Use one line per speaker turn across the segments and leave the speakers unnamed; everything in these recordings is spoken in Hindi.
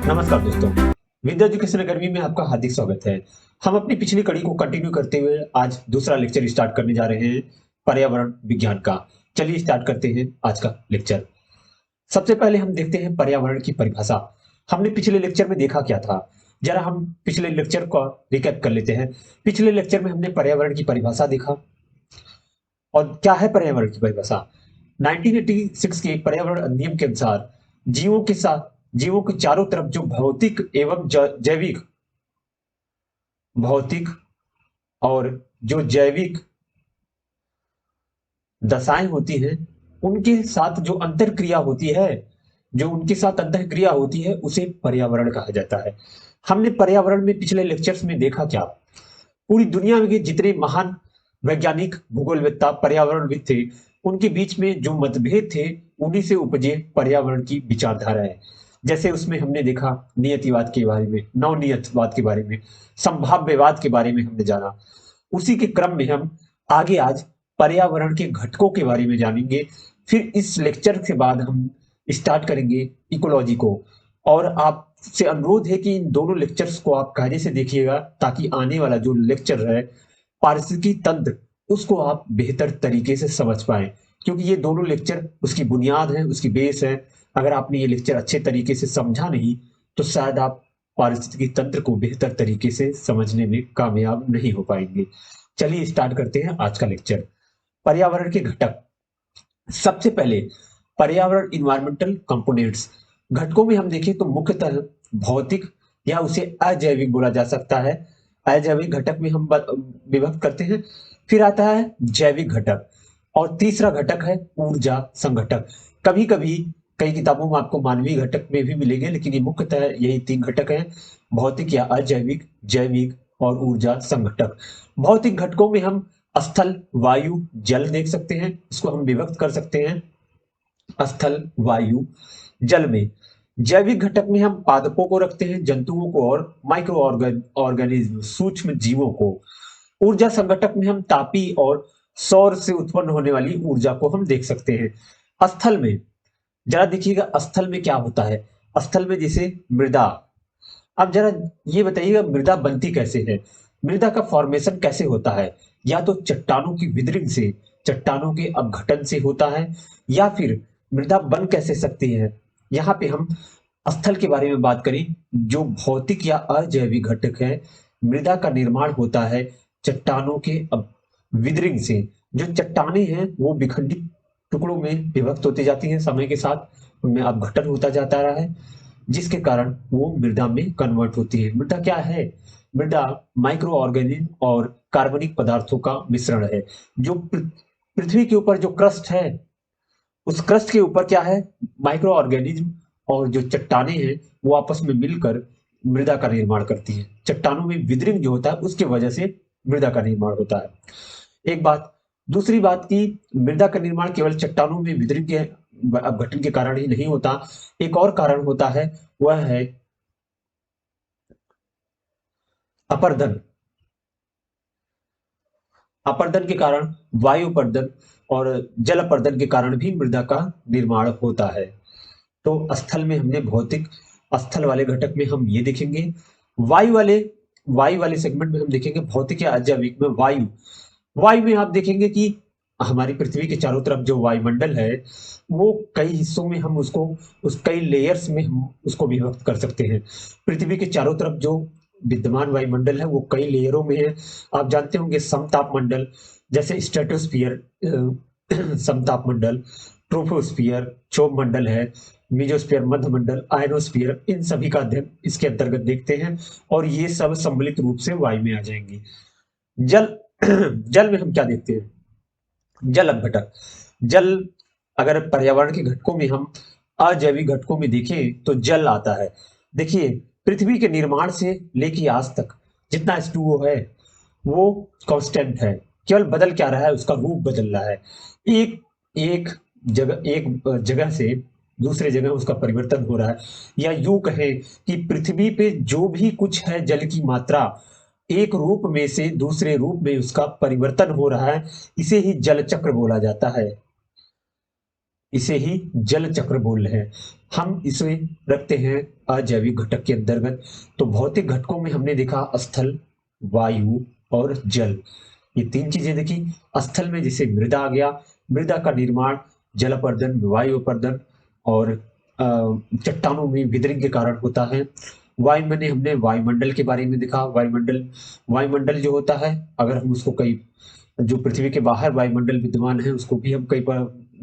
नमस्कार दोस्तों, विद्या एजुकेशन अकेडमी में आपका हार्दिक स्वागत है। हम अपनी पिछली कड़ी को कंटिन्यू करते हुए आज दूसरा लेक्चर स्टार्ट करने जा रहे हैं पर्यावरण विज्ञान का। चलिए स्टार्ट करते हैं आज का लेक्चर। सबसे पहले हम देखते हैं पर्यावरण की परिभाषा। हमने पिछले लेक्चर में देखा क्या था, जरा हम पिछले लेक्चर को रिकैप कर लेते हैं। पिछले लेक्चर में हमने पर्यावरण की परिभाषा देखा। और क्या है पर्यावरण की परिभाषा? 1986 के पर्यावरण अधिनियम के अनुसार जीवों के चारों तरफ जो भौतिक एवं भौतिक और जो जैविक दशाएं होती हैं, उनके साथ जो अंतरक्रिया होती है, उसे पर्यावरण कहा जाता है। हमने पर्यावरण में पिछले लेक्चर्स में देखा क्या, पूरी दुनिया में के जितने महान वैज्ञानिक भूगोलवेत्ता पर्यावरणविद थे, उनके बीच में जो मतभेद थे, उन्हीं से उपजे पर्यावरण की विचारधाराएं। जैसे उसमें हमने देखा नियतिवाद के बारे में, नवनियतवाद के बारे में, संभाव्यवाद के बारे में हमने जाना। उसी के क्रम में हम आगे आज पर्यावरण के घटकों के बारे में जानेंगे। फिर इस लेक्चर के बाद हम स्टार्ट करेंगे इकोलॉजी को। और आपसे अनुरोध है कि इन दोनों लेक्चर्स को आप कायदे से देखिएगा, ताकि आने वाला जो लेक्चर है पारिस्थितिकी तंत्र, उसको आप बेहतर तरीके से समझ पाए, क्योंकि ये दोनों लेक्चर उसकी बुनियाद है, उसकी बेस है। अगर आपने ये लेक्चर अच्छे तरीके से समझा नहीं, तो शायद आप पारिस्थितिकी तंत्र को बेहतर तरीके से समझने में कामयाब नहीं हो पाएंगे। चलिए स्टार्ट करते हैं आज का लेक्चर। पर्यावरण के घटक। सबसे पहले पर्यावरण इन्वायरमेंटल कंपोनेंट्स। घटकों में हम देखें तो मुख्यतः भौतिक या उसे अजैविक बोला जा सकता है। अजैविक घटक में हम विभक्त करते हैं। फिर आता है जैविक घटक, और तीसरा घटक है ऊर्जा संघटक। कभी कभी कई किताबों में आपको मानवीय घटक में भी मिलेंगे, लेकिन ये मुख्यतः यही तीन घटक हैं: भौतिक या अजैविक, जैविक और ऊर्जा संघटक। भौतिक घटकों में हम स्थल, वायु, जल देख सकते हैं। इसको हम विभक्त कर सकते हैं स्थल, वायु, जल में। जैविक घटक में हम पादपों को रखते हैं, जंतुओं को और माइक्रो ऑर्गेनिज्म, सूक्ष्म जीवों को। ऊर्जा संघटक में हम तापी और सौर से उत्पन्न होने वाली ऊर्जा को हम देख सकते हैं। स्थल में जरा देखिएगा, स्थल में क्या होता है। स्थल में जैसे मृदा। अब जरा ये बताइएगा, मृदा बनती कैसे है, मृदा का फॉर्मेशन कैसे होता है? या तो चट्टानों की विदरिंग से, चट्टानों के अपघटन से होता है, या फिर मृदा बन कैसे सकती है? यहाँ पे हम स्थल के बारे में बात करें, जो भौतिक या अजैविक घटक है। मृदा का निर्माण होता है चट्टानों के विदरिंग से। जो चट्टाने हैं वो विखंडित टुकड़ों में विभक्त होती जाती हैं, समय के साथ उनमें अपघटन होता जाता रहा है, जिसके कारण वो मृदा में कन्वर्ट होती है। मृदा क्या है? मृदा माइक्रो ऑर्गेनिज्म और कार्बनिक पदार्थों का मिश्रण है। जो पृथ्वी के ऊपर जो क्रस्ट है, उस क्रस्ट के ऊपर क्या है? माइक्रो ऑर्गेनिज्म और जो चट्टाने हैं वो आपस में मिलकर मृदा का निर्माण करती हैं। चट्टानों में विदरिंग जो होता है, उसके वजह से मृदा का निर्माण होता है। एक बात। दूसरी बात की, मृदा का निर्माण केवल चट्टानों में विदरिंग के अपघटन के कारण ही नहीं होता। एक और कारण होता है, वह है अपर्दन। अपर्दन के कारण, वायु अपर्दन और जल अपर्दन के कारण भी मृदा का निर्माण होता है। तो स्थल में हमने भौतिक, स्थल वाले घटक में हम ये देखेंगे। वायु वाले वायु वाले सेगमेंट में हम देखेंगे भौतिक या अजैविक में वायु। वायु में आप देखेंगे कि हमारी पृथ्वी के चारों तरफ जो वायुमंडल है, वो कई हिस्सों में हम उसको, उस कई लेयर्स में हम उसको विभक्त कर सकते हैं। पृथ्वी के चारों तरफ जो विद्यमान वायुमंडल है वो कई लेयरों में है। आप जानते होंगे समताप मंडल, जैसे स्ट्रेटोस्फियर समताप मंडल, ट्रोपोस्फियर क्षोभ मंडल है, मीजोस्फीयर मध्य मंडल, आयनोस्फीयर, इन सभी का अध्ययन इसके अंतर्गत देखते हैं, और ये सब सम्मिलित रूप से वायु में आ जाएंगे। जल जल में हम क्या देखते हैं? जल अपघटक। जल, अगर पर्यावरण के घटकों में हम अजैविक घटकों में देखें तो जल आता है। देखिए, पृथ्वी के निर्माण से लेके आज तक जितना H2O है वो कांस्टेंट है, केवल बदल क्या रहा है, उसका रूप बदल रहा है। एक एक जगह से दूसरे जगह उसका परिवर्तन हो रहा है। या यूं कहें कि पृथ्वी पे जो भी कुछ है, जल की मात्रा, एक रूप में से दूसरे रूप में उसका परिवर्तन हो रहा है। इसे ही जल चक्र बोला जाता है। इसे ही जल चक्र बोल रहे हैं। हम इसे रखते हैं अजैविक घटक के अंतर्गत। तो भौतिक घटकों में हमने देखा स्थल, वायु और जल, ये तीन चीजें देखी। स्थल में जैसे मृदा आ गया, मृदा का निर्माण जल अपर्दन, वायु अपर्दन और चट्टानों में विदरिंग के कारण होता है। वायु में हमने वायुमंडल के बारे में देखा। वायुमंडल वायुमंडल जो होता है, अगर हम उसको कई जो पृथ्वी के बाहर वायुमंडल विद्यमान है उसको भी हम कई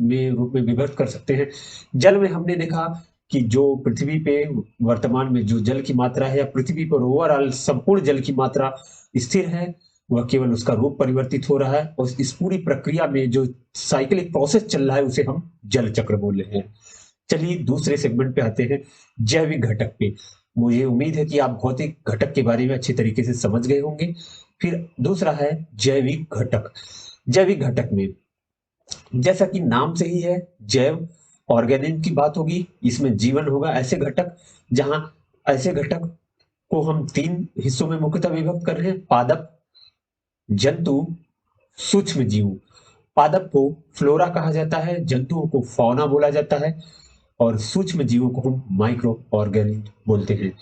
में रूप में विभक्त कर सकते हैं। जल में हमने देखा कि जो पृथ्वी पे वर्तमान में जो जल की मात्रा है या पृथ्वी पर ओवरऑल संपूर्ण जल की मात्रा स्थिर है, वह केवल उसका रूप परिवर्तित हो रहा है और इस पूरी प्रक्रिया में जो साइक्लिक प्रोसेस चल रहा है उसे हम जल चक्र बोल रहे हैं। चलिए दूसरे सेगमेंट पे आते हैं, जैविक घटक पे। मुझे उम्मीद है कि आप भौतिक घटक के बारे में अच्छी तरीके से समझ गए होंगे। फिर दूसरा है जैविक घटक। जैविक घटक में जैसा कि नाम से ही है, जैव ऑर्गेनिज्म की बात होगी, इसमें जीवन होगा। ऐसे घटक जहां ऐसे घटक को हम तीन हिस्सों में मुख्यतः विभक्त कर रहे हैं, पादप, जंतु, सूक्ष्म जीव। पादप को फ्लोरा कहा जाता है, जंतुओं को फौना बोला जाता है और सूक्ष्म जीवों को हम माइक्रो ऑर्गेनिज्म बोलते हैं।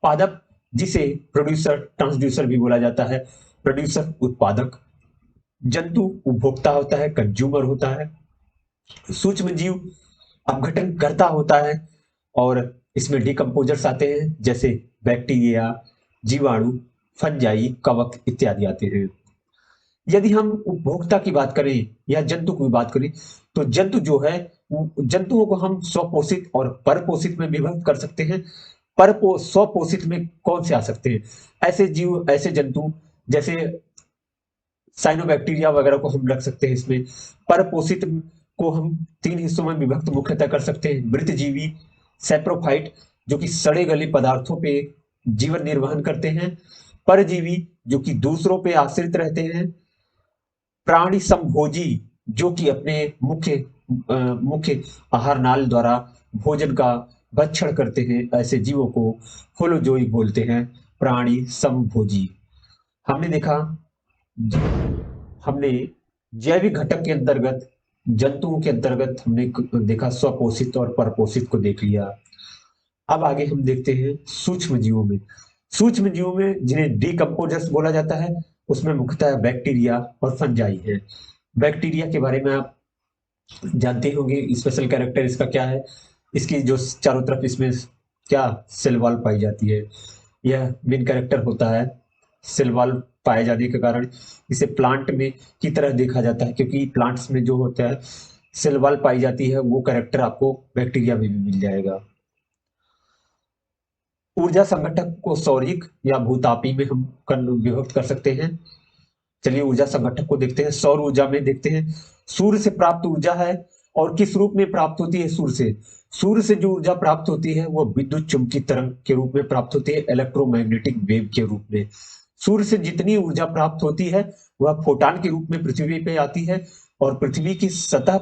पादप जिसे प्रोड्यूसर ट्रांसड्यूसर भी बोला जाता है, प्रोड्यूसर उत्पादक, जंतु उपभोक्ता होता है, कंज्यूमर होता है, सूक्ष्म जीव अपघटन करता होता है और इसमें डिकम्पोजर्स आते हैं जैसे बैक्टीरिया, जीवाणु, फंजाई, कवक इत्यादि आते हैं। यदि हम उपभोक्ता की बात करें या जंतु की बात करें, तो जंतु जो है, जंतुओं को हम स्वपोषित और परपोषित में विभक्त कर सकते हैं। स्वपोषित में कौन से आ सकते हैं? ऐसे जीव, ऐसे जंतु जैसे साइनोबैक्टीरिया वगैरह को हम रख सकते हैं इसमें। परपोषित को हम तीन हिस्सों में विभक्त मुख्यतः कर सकते हैं, मृतजीवी, सैप्रोफाइट जो कि सड़े गले पदार्थों पे जीवन निर्वहन करते हैं, परजीवी जो कि दूसरों पे आश्रित रहते हैं, प्राणी संभोजी जो कि अपने मुख्य आहार नाल द्वारा भोजन का भक्षण करते हैं, ऐसे जीवों को होलोजोइक बोलते हैं, प्राणी समभोजी। हमने देखा, हमने जैविक घटक के अंतर्गत, जंतुओं के अंतर्गत हमने देखा स्वपोषित और परपोषित को देख लिया। अब आगे हम देखते हैं सूक्ष्म जीवों में। सूक्ष्म जीवों में जिन्हें डीकम्पोजर्स बोला जाता है, उसमें मुख्यतः बैक्टीरिया और फंजाई है। बैक्टीरिया के बारे में आप जानते होंगे, स्पेशल कैरेक्टर इसका क्या है, इसकी जो चारों तरफ इसमें क्या सेल वॉल पाई जाती है, यह मेन कैरेक्टर होता है। सेल वॉल पाए जाने के कारण इसे प्लांट में की तरह देखा जाता है, क्योंकि प्लांट्स में जो होता है सेल वॉल पाई जाती है, वो कैरेक्टर आपको बैक्टीरिया में भी मिल जाएगा। ऊर्जा संघटक को सौरिक या भूतापी में हम विभक्त कर सकते हैं। चलिए ऊर्जा संघटक को देखते हैं। सौर ऊर्जा में देखते हैं, सूर्य से प्राप्त ऊर्जा है और किस रूप में प्राप्त होती है? सूर्य से जो ऊर्जा प्राप्त होती है वो विद्युत चुंबकीय तरंग के रूप में प्राप्त होती है, इलेक्ट्रोमैग्नेटिक वेव के रूप में। सूर्य से जितनी ऊर्जा प्राप्त होती है वह फोटान के रूप में पृथ्वी पे आती है और पृथ्वी की सतह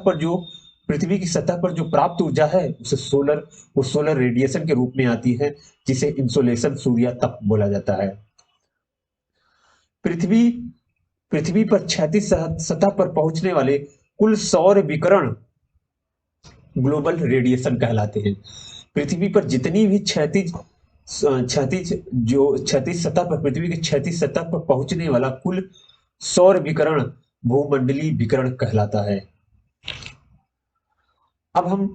पर जो प्राप्त ऊर्जा है उसे सोलर रेडिएशन के रूप में आती है, जिसे इंसोलेशन सूर्य तप बोला जाता है। पृथ्वी पृथ्वी पर क्षैतिज सतह पर पहुंचने वाले कुल सौर विकिरण ग्लोबल रेडिएशन कहलाते हैं। पृथ्वी पर जितनी भी क्षैतिज सतह पर, पृथ्वी की क्षैतिज सतह पर पहुंचने वाला कुल सौर विकिरण भूमंडलीय विकिरण कहलाता है। अब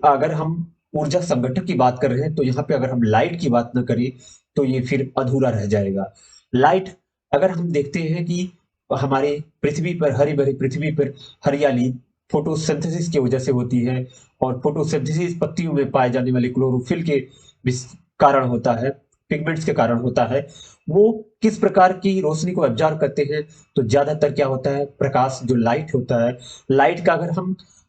अगर हम ऊर्जा संगठन की बात कर रहे हैं तो यहाँ पे अगर हम लाइट की बात न करें तो ये फिर अधूरा रह जाएगा। लाइट, अगर हम देखते हैं कि हमारे पृथ्वी पर, हरी भरी पृथ्वी पर हरियाली फोटोसिंथेसिस की वजह से होती है और फोटोसिंथेसिस पत्तियों में पाए जाने वाले क्लोरोफिल के कारण होता है, पिगमेंट्स के कारण होता है। वो किस प्रकार की रोशनी को एब्जॉर्ब करते हैं? तो ज्यादातर क्या होता है, प्रकाश जो लाइट होता है,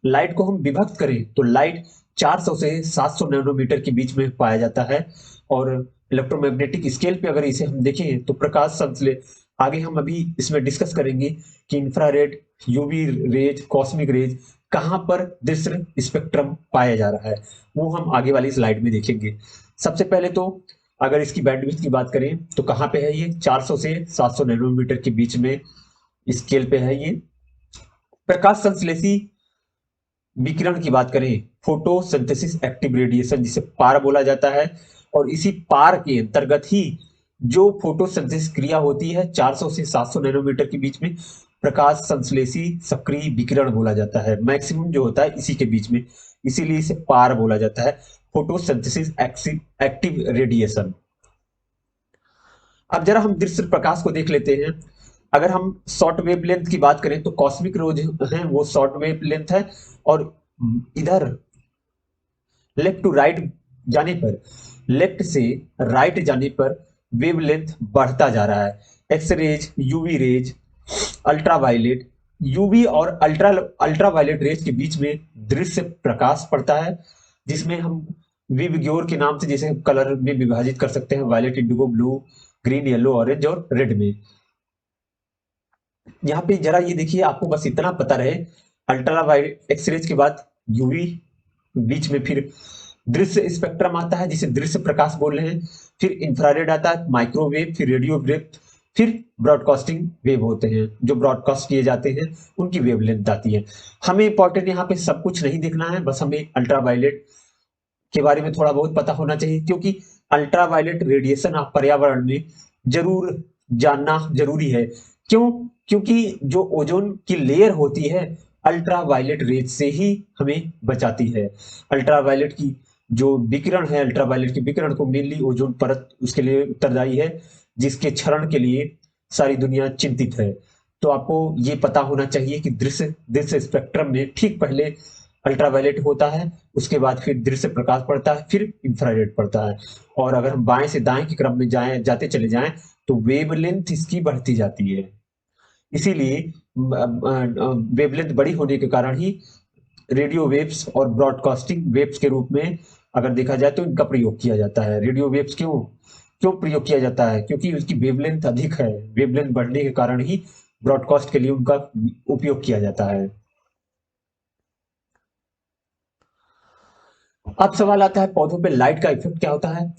लाइट को हम विभक्त करें तो लाइट 400 से 700 नैनोमीटर के बीच में पाया जाता है। और इलेक्ट्रोमैग्नेटिक स्केल पे अगर इसे हम देखें तो प्रकाश संश्लेषण, आगे हम अभी इसमें डिस्कस करेंगे कि infrared, UV rays, cosmic rays कहां पर दृश्य स्पेक्ट्रम पाया जा रहा है, वो हम आगे वाली स्लाइड में देखेंगे। सबसे पहले तो अगर इसकी बैंडविड्थ की बात करें तो कहां पे है ये? 400 से 700 नैनोमीटर के बीच में स्केल पे है ये। प्रकाश संश्लेषी विकिरण की बात करें, फोटोसिंथेसिस एक्टिव रेडिएशन जिसे पार बोला जाता है, और इसी पार के अंतर्गत ही जो फोटोसिंथेसिस क्रिया होती है 400 से 700 नैनोमीटर के बीच में, प्रकाश संश्लेषी सक्रिय विकिरण बोला जाता है। मैक्सिमम जो होता है इसी के बीच में, इसीलिए इसे पार बोला जाता है, फोटोसिंथेसिस एक्टिव रेडिएशन। अब जरा हम दृश्य प्रकाश को देख लेते हैं। अगर हम शॉर्ट वेव लेंथ की बात करें तो कॉस्मिक रोज है वो शॉर्ट वेव लेंथ है, और इधर लेफ्ट टू राइट जाने पर, लेफ्ट से राइट जाने पर वेवलेंथ बढ़ता जा रहा है। X rays, UV rays, ultraviolet, UV और अल्ट्रावायलेट रेज के बीच में दृश्य प्रकाश पड़ता है, जिसमें हम विवग्योर के नाम से जैसे कलर में विभाजित कर सकते हैं, violet, indigo, blue, green, yellow, orange और रेड में। यहाँ पे जरा ये देखिए, आपको बस इतना पता रहे, अल्ट्रावायलेट एक्सरेज के बाद यूवी, बीच में फिर दृश्य स्पेक्ट्रम आता है जिसे दृश्य प्रकाश बोल रहे हैं, फिर इंफ्रारेड आता है, माइक्रोवेव, फिर रेडियो वेव, फिर ब्रॉडकास्टिंग वेव होते हैं जो ब्रॉडकास्ट किए जाते हैं, उनकी वेवलेंथ आती है। हमें इंपॉर्टेंट यहाँ पे सब कुछ नहीं देखना है, बस हमें अल्ट्रावायलेट के बारे में थोड़ा बहुत पता होना चाहिए, क्योंकि अल्ट्रावायलेट रेडिएशन आप पर्यावरण में जरूर जानना जरूरी है। क्यों? क्योंकि जो ओजोन की लेयर होती है अल्ट्रावायलेट रेज से ही हमें बचाती है। अल्ट्रावायलेट की जो विकिरण है, अल्ट्रावायलेट के विकिरण को मेनली ओजोन परत उसके लिए उत्तरदायी है, जिसके क्षरण के लिए सारी दुनिया चिंतित है। तो आपको ये पता होना चाहिए कि दृश्य दृश्य स्पेक्ट्रम में ठीक पहले अल्ट्रावायलेट होता है, उसके बाद फिर दृश्य प्रकाश पड़ता है, फिर इंफ्रारेड पड़ता है। और अगर हम बाएं से दाएं के क्रम में जाते चले जाएं तो वेवलेंथ इसकी बढ़ती जाती है। इसीलिए वेवलेंथ बड़ी होने के कारण ही रेडियो वेव्स और ब्रॉडकास्टिंग वेव्स के रूप में अगर देखा जाए तो इनका प्रयोग किया जाता है। रेडियो वेव्स क्यों क्यों प्रयोग किया जाता है? क्योंकि उसकी वेवलेंथ अधिक है, वेवलेंथ बढ़ने के कारण ही ब्रॉडकास्ट के लिए उनका उपयोग किया जाता है। अब सवाल आता है पौधों पे लाइट का इफेक्ट क्या होता है।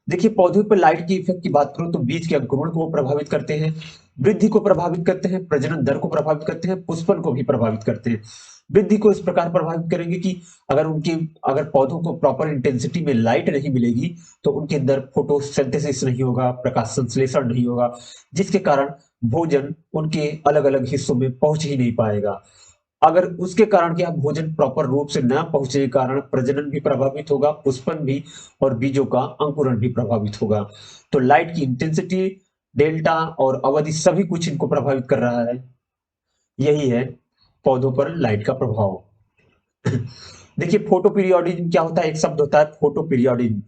देखिए, पौधों पर लाइट की इफेक्ट की बात करूं तो बीज के अंकुरण को प्रभावित करते हैं, वृद्धि को प्रभावित करते हैं, प्रजनन दर को प्रभावित करते हैं, पुष्पन को भी प्रभावित करते हैं। वृद्धि को इस प्रकार प्रभावित करेंगे कि अगर पौधों को प्रॉपर इंटेंसिटी में लाइट नहीं मिलेगी तो उनके अंदर फोटोसिंथेसिस नहीं होगा, प्रकाश संश्लेषण नहीं होगा, जिसके कारण भोजन उनके अलग अलग हिस्सों में पहुंच ही नहीं पाएगा। अगर उसके कारण क्या, भोजन प्रॉपर रूप से न पहुंचने के कारण प्रजनन भी प्रभावित होगा, पुष्पन भी, और बीजों का अंकुरण भी प्रभावित होगा। तो लाइट की इंटेंसिटी, डेल्टा और अवधि सभी कुछ इनको प्रभावित कर रहा है। यही है पौधों पर लाइट का प्रभाव। देखिए, फोटो पीरियोडिज्म क्या होता है? एक शब्द होता है photoperiodism,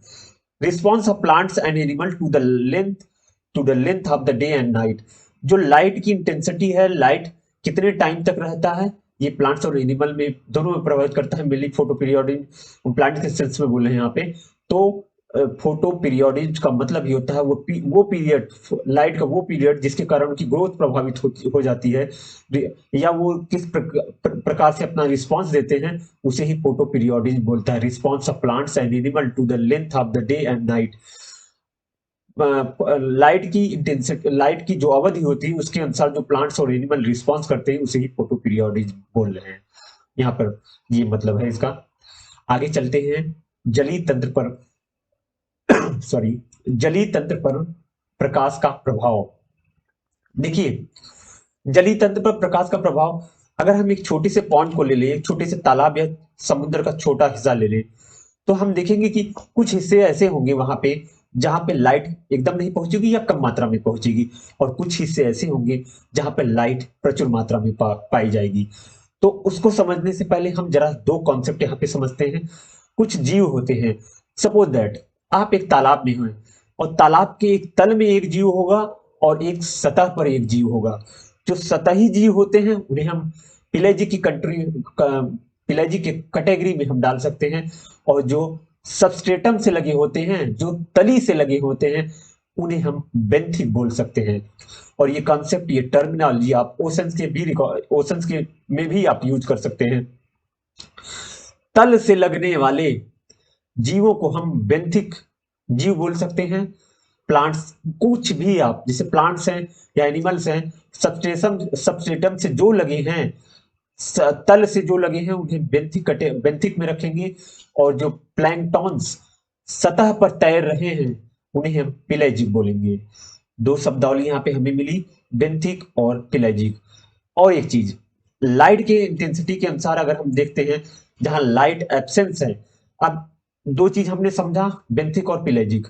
response of plants and animal to the length of the day and night. जो लाइट की इंटेंसिटी है, लाइट कितने टाइम तक रहता है, ये प्लांट्स और एनिमल में दोनों में प्रभावित करता है। मेनली फोटो पीरियोडिज्म प्लांट के सेंस में बोल रहे हैं यहाँ पे। तो फोटो पीरियोडिज्म का मतलब ये होता है वो पीरियड, लाइट का वो पीरियड जिसके कारण उनकी ग्रोथ प्रभावित हो जाती है, या वो किस प्रकार से अपना रिस्पॉन्स देते हैं, उसे ही फोटो पीरियोडिज्म बोलता है। Response of plants and animal to the length of the day and night. Light की जो अवधि होती है उसके अनुसार जो प्लांट्स और एनिमल रिस्पॉन्स करते हैं उसे ही फोटो पीरियोडिज्म बोल रहे हैं। यहाँ पर ये मतलब है इसका। आगे चलते हैं जलीय तंत्र पर, सॉरी, जलीय तंत्र पर प्रकाश का प्रभाव। देखिए, जलीय तंत्र पर प्रकाश का प्रभाव, अगर हम एक छोटे से पॉन्ड को ले लें, एक छोटे से तालाब या समुद्र का छोटा हिस्सा ले लें, तो हम देखेंगे कि कुछ हिस्से ऐसे होंगे वहां पे जहां पे लाइट एकदम नहीं पहुंचेगी या कम मात्रा में पहुंचेगी, और कुछ हिस्से ऐसे होंगे जहां पे लाइट प्रचुर मात्रा में पाई जाएगी। तो उसको समझने से पहले हम जरा दो कॉन्सेप्ट यहाँ पे समझते हैं। कुछ जीव होते हैं, सपोज दैट आप एक तालाब में हैं और तालाब के एक तल में एक जीव होगा और एक सतह पर एक जीव होगा। जो सतही जीव होते हैं उन्हें हम पिलेजी की पिलेजी के कैटेगरी में हम डाल सकते हैं, और जो सबस्ट्रेटम से लगे होते हैं, जो तली से लगे होते हैं, उन्हें हम बेंथिक बोल सकते हैं। और ये कॉन्सेप्ट, ये टर्मिनोलॉजी आप ओशंस के में भी आप यूज कर सकते हैं। तल से लगने वाले जीवों को हम बेंथिक जीव बोल सकते हैं। प्लांट्स, कुछ भी आप, जैसे प्लांट्स हैं या एनिमल्स हैं, सबस्ट्रेटम से जो लगे हैं, तल से जो लगे हैं उन्हें बेंथिक में रखेंगे, और जो प्लैंक्टॉन्स सतह पर तैर रहे हैं उन्हें हम पेलेजिक बोलेंगे। दो शब्दावली यहाँ पे हमें मिली, बेंथिक और पेलेजिक। और एक चीज, लाइट के इंटेंसिटी के अनुसार अगर हम देखते हैं, जहां लाइट एब्सेंस है, अब दो चीज हमने समझा, बेंथिक और पेलेजिक।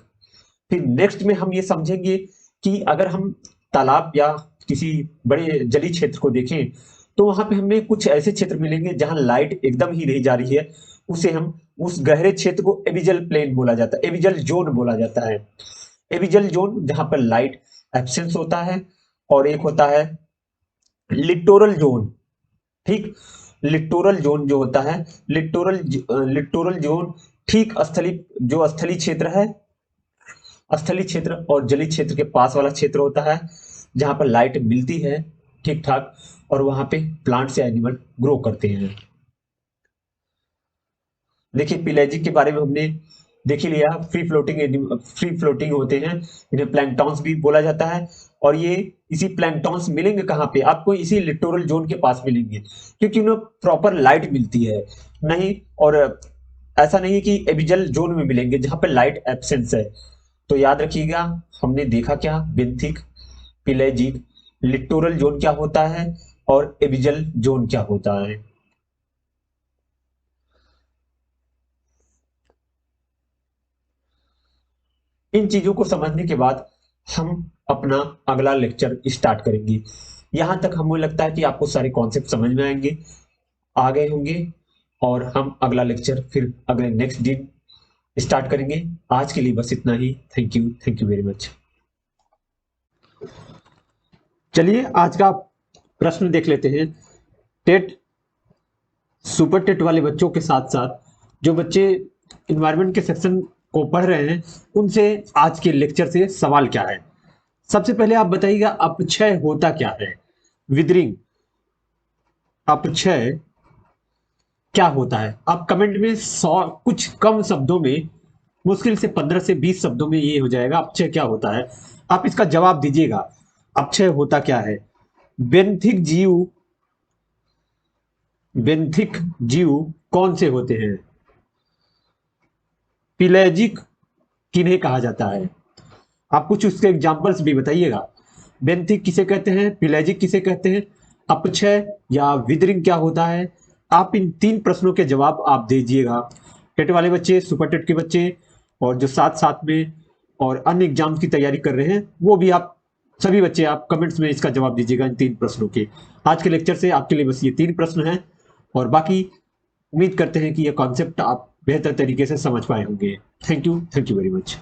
फिर नेक्स्ट में हम ये समझेंगे कि अगर हम तालाब या किसी बड़े जलीय क्षेत्र को देखें, तो वहां पे हमें कुछ ऐसे क्षेत्र मिलेंगे जहां लाइट एकदम ही नहीं जा रही है, उसे हम उस गहरे क्षेत्र को एबिजल प्लेन बोला जाता है, एबिजल जोन बोला जाता है। एबिजल जोन जहां पर लाइट एब्सेंस होता है, और एक होता है लिटोरल जोन। ठीक, लिटोरल जोन जो होता है, लिटोरल जोन ठीक स्थलीय क्षेत्र है, स्थलीय क्षेत्र और जलीय क्षेत्र के पास वाला क्षेत्र होता है, जहां पर लाइट मिलती है ठीक ठाक, और वहां पे प्लांट्स या एनिमल ग्रो करते हैं। देखिए पिलेजिक के बारे में हमने देख ही लिया, फ्री फ्लोटिंग होते हैं, इन्हें प्लैंक्टॉन्स भी बोला जाता है। और ये इसी प्लैंक्टॉन्स मिलेंगे कहाँ पे आपको, इसी लिटोरल जोन के पास मिलेंगे, क्योंकि उन्हें प्रॉपर लाइट मिलती है नहीं, और ऐसा नहीं है कि एबिजल जोन में मिलेंगे जहां पे लाइट एब्सेंस है। तो याद रखिएगा, हमने देखा क्या, बेंथिक, पिलेजिक, लिटोरल जोन क्या होता है, और एबिजल जोन क्या होता है। इन चीजों को समझने के बाद हम अपना अगला लेक्चर स्टार्ट करेंगे। यहां तक हमें लगता है कि आपको सारे कॉन्सेप्ट समझ में आ गए होंगे, और हम अगला लेक्चर फिर अगले नेक्स्ट दिन स्टार्ट करेंगे। आज के लिए बस इतना ही। Thank you very much. चलिए आज का प्रश्न देख लेते हैं। टेट, सुपर टेट वाले बच्चों के साथ साथ जो बच्चे इन्वायरमेंट के सेक्शन को पढ़ रहे हैं, उनसे आज के लेक्चर से सवाल क्या है। सबसे पहले आप बताइएगा अपक्षय होता क्या है, विदरिंग, अपक्षय क्या होता है। आप कमेंट में 100 कुछ कम शब्दों में, मुश्किल से 15 से 20 शब्दों में ये हो जाएगा अपक्षय क्या होता है। आप इसका जवाब दीजिएगा, अपक्षय होता क्या है। बेंथिक जीव, बेंथिक जीव कौन से होते हैं, पिलेजिक किन्हें कहा जाता है। आप कुछ उसके एग्जाम्पल्स भी बताइएगा, बेंथिक किसे कहते हैं, पिलेजिक किसे कहते हैं, अपक्षय या विदरिंग क्या होता है। आप इन 3 प्रश्नों के जवाब आप दीजिएगा। टेट वाले बच्चे, सुपर टेट के बच्चे, और जो साथ साथ में और अन्य एग्जाम्स की तैयारी कर रहे हैं, वो भी आप सभी बच्चे आप कमेंट्स में इसका जवाब दीजिएगा इन 3 प्रश्नों के। आज के लेक्चर से आपके लिए बस ये 3 प्रश्न हैं, और बाकी उम्मीद करते हैं कि ये कॉन्सेप्ट आप बेहतर तरीके से समझ पाए होंगे। Thank you very much.